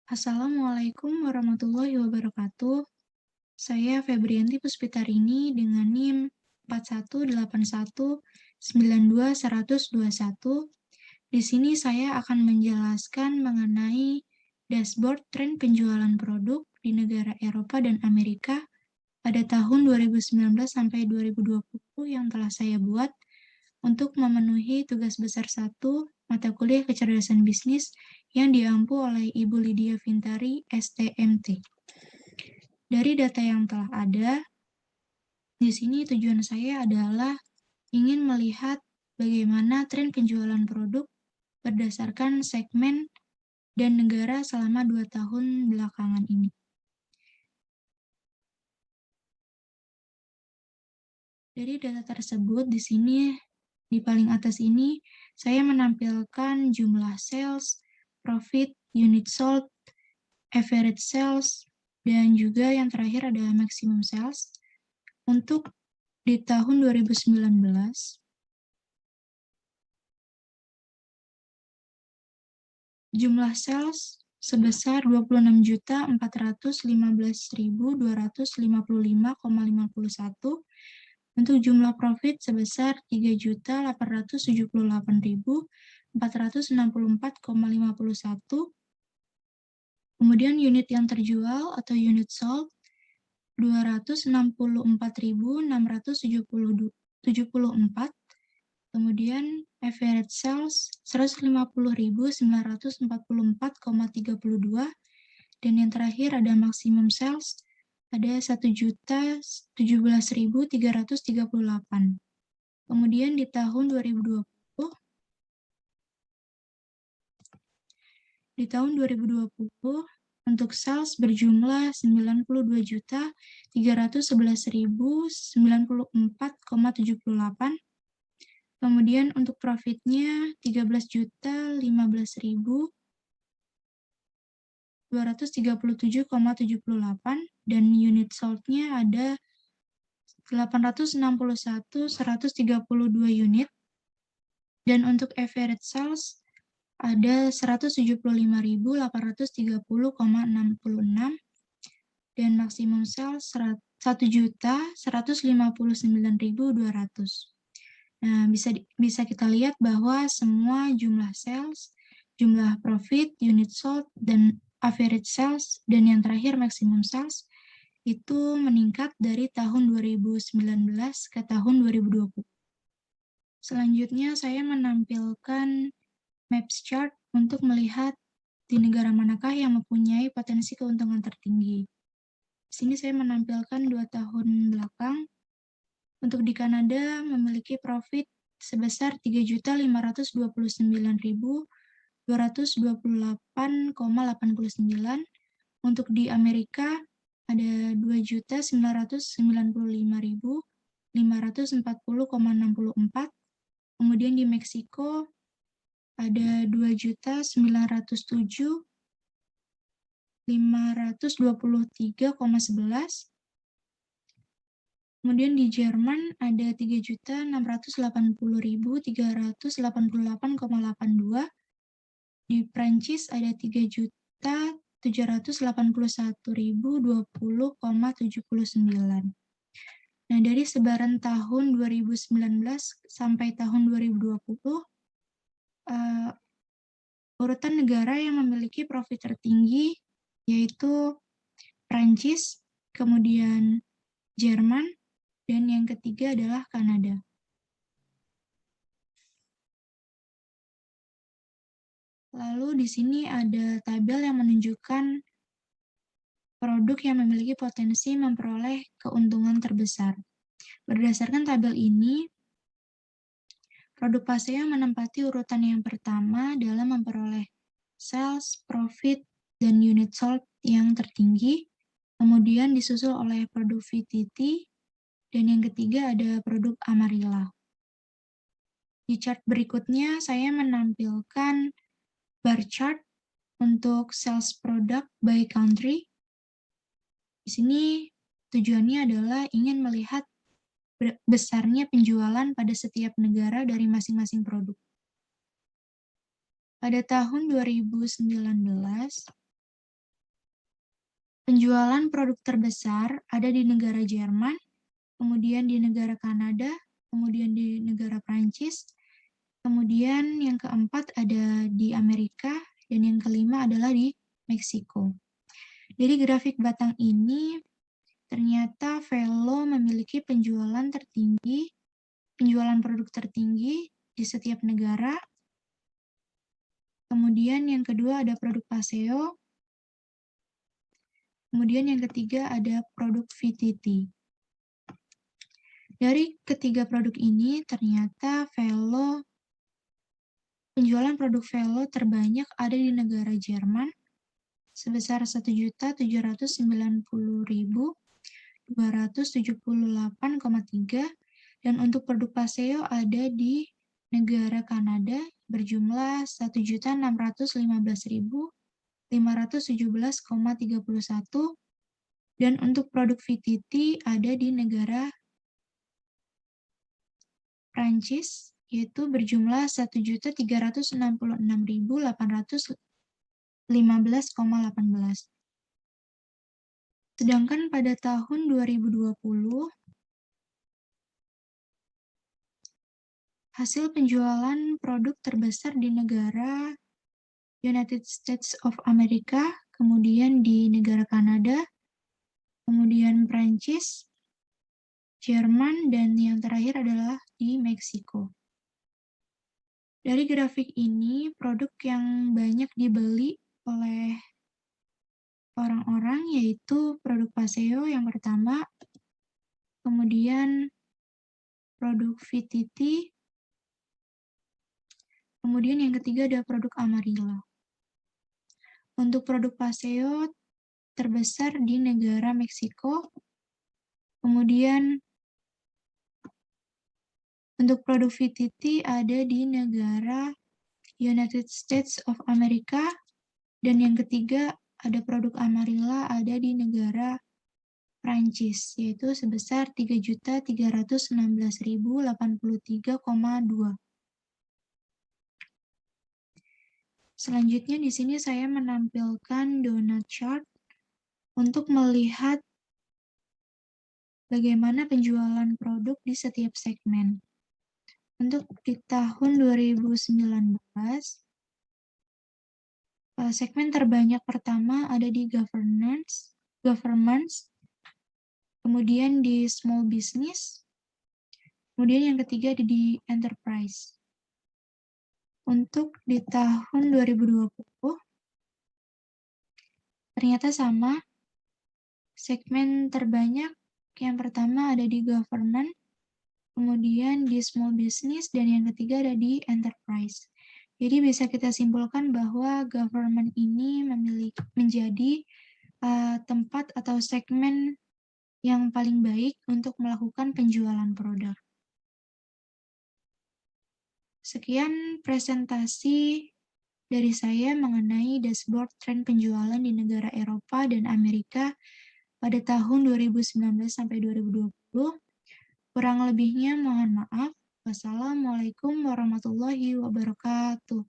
Assalamualaikum warahmatullahi wabarakatuh. Saya Febrianti Puspitarini dengan NIM 4181921121. Di sini saya akan menjelaskan mengenai dashboard tren penjualan produk di negara Eropa dan Amerika pada tahun 2019 sampai 2020 yang telah saya buat untuk memenuhi tugas besar 1 mata kuliah kecerdasan bisnis yang diampu oleh Ibu Lydia Vintari, STMT. Dari data yang telah ada, di sini tujuan saya adalah ingin melihat bagaimana tren penjualan produk berdasarkan segmen dan negara selama 2 tahun belakangan ini. Dari data tersebut, di sini di paling atas ini, saya menampilkan jumlah sales, profit, unit sold, average sales, dan juga yang terakhir ada maximum sales. Untuk di tahun 2019, jumlah sales sebesar 26.415.255,51. Untuk jumlah profit sebesar 3.878.464,51. Kemudian unit yang terjual atau unit sold 264.674. Kemudian average sales 150.944,32. Dan yang terakhir ada maximum sales ada 1.017.338. Kemudian di tahun 2020, untuk sales berjumlah 92.311.094,78. Kemudian untuk profitnya 13.015.237,78 dan unit sold-nya ada 861.132 unit. Dan untuk average sales ada 175.830,66 dan maksimum sales 1.159.200. Nah, bisa kita lihat bahwa semua jumlah sales, jumlah profit, unit sold, dan average sales, dan yang terakhir maximum sales, itu meningkat dari tahun 2019 ke tahun 2020. Selanjutnya, saya menampilkan Maps chart untuk melihat di negara manakah yang mempunyai potensi keuntungan tertinggi. Di sini saya menampilkan 2 tahun belakang. Untuk di Kanada memiliki profit sebesar 3.529.228,89. Untuk di Amerika ada 2.995.540,64. Kemudian di Meksiko ada 2.907.523,11. Kemudian di Jerman ada 3.680.388,82. Di Prancis ada 3.781.020,79. Nah, dari sebaran tahun 2019 sampai tahun 2020, urutan negara yang memiliki profit tertinggi yaitu Prancis, kemudian Jerman, dan yang ketiga adalah Kanada. Lalu di sini ada tabel yang menunjukkan produk yang memiliki potensi memperoleh keuntungan terbesar. Berdasarkan tabel ini, produk Paseo menempati urutan yang pertama dalam memperoleh sales, profit, dan unit sold yang tertinggi, kemudian disusul oleh produk VTT, dan yang ketiga ada produk Amarilla. Di chart berikutnya, saya menampilkan bar chart untuk sales product by country. Di sini tujuannya adalah ingin melihat besarnya penjualan pada setiap negara dari masing-masing produk. Pada tahun 2019, Penjualan produk terbesar ada di negara Jerman, kemudian di negara Kanada, kemudian di negara Prancis, kemudian yang keempat ada di Amerika, dan yang kelima adalah di Meksiko. Dari grafik batang ini, ternyata Velo memiliki penjualan produk tertinggi di setiap negara. Kemudian yang kedua ada produk Paseo. Kemudian yang ketiga ada produk VTT. Dari ketiga produk ini, ternyata penjualan produk Velo terbanyak ada di negara Jerman, sebesar 1.790.278,3, dan untuk produk Paseo ada di negara Kanada berjumlah 1.615.517,31, dan untuk produk VTT ada di negara Prancis, yaitu berjumlah 1.366.815,18. Sedangkan pada tahun 2020, hasil penjualan produk terbesar di negara United States of America, kemudian di negara Kanada, kemudian Prancis, Jerman, dan yang terakhir adalah di Meksiko. Dari grafik ini, produk yang banyak dibeli oleh orang-orang yaitu produk Paseo yang pertama, kemudian produk VTT, kemudian yang ketiga ada produk Amarilla. Untuk produk Paseo terbesar di negara Meksiko, kemudian untuk produk VTT ada di negara United States of America, dan yang ketiga ada produk Amarilla ada di negara Prancis, yaitu sebesar 3.316.083,2. Selanjutnya di sini saya menampilkan donut chart untuk melihat bagaimana penjualan produk di setiap segmen. Untuk di tahun 2019, segmen terbanyak pertama ada di governments, kemudian di small business, kemudian yang ketiga ada di enterprise. Untuk di tahun 2020, ternyata sama, segmen terbanyak yang pertama ada di government, kemudian di small business, dan yang ketiga ada di enterprise. Jadi bisa kita simpulkan bahwa government ini menjadi tempat atau segmen yang paling baik untuk melakukan penjualan produk. Sekian presentasi dari saya mengenai dashboard tren penjualan di negara Eropa dan Amerika pada tahun 2019 sampai 2020. Kurang lebihnya mohon maaf. Wassalamualaikum warahmatullahi wabarakatuh.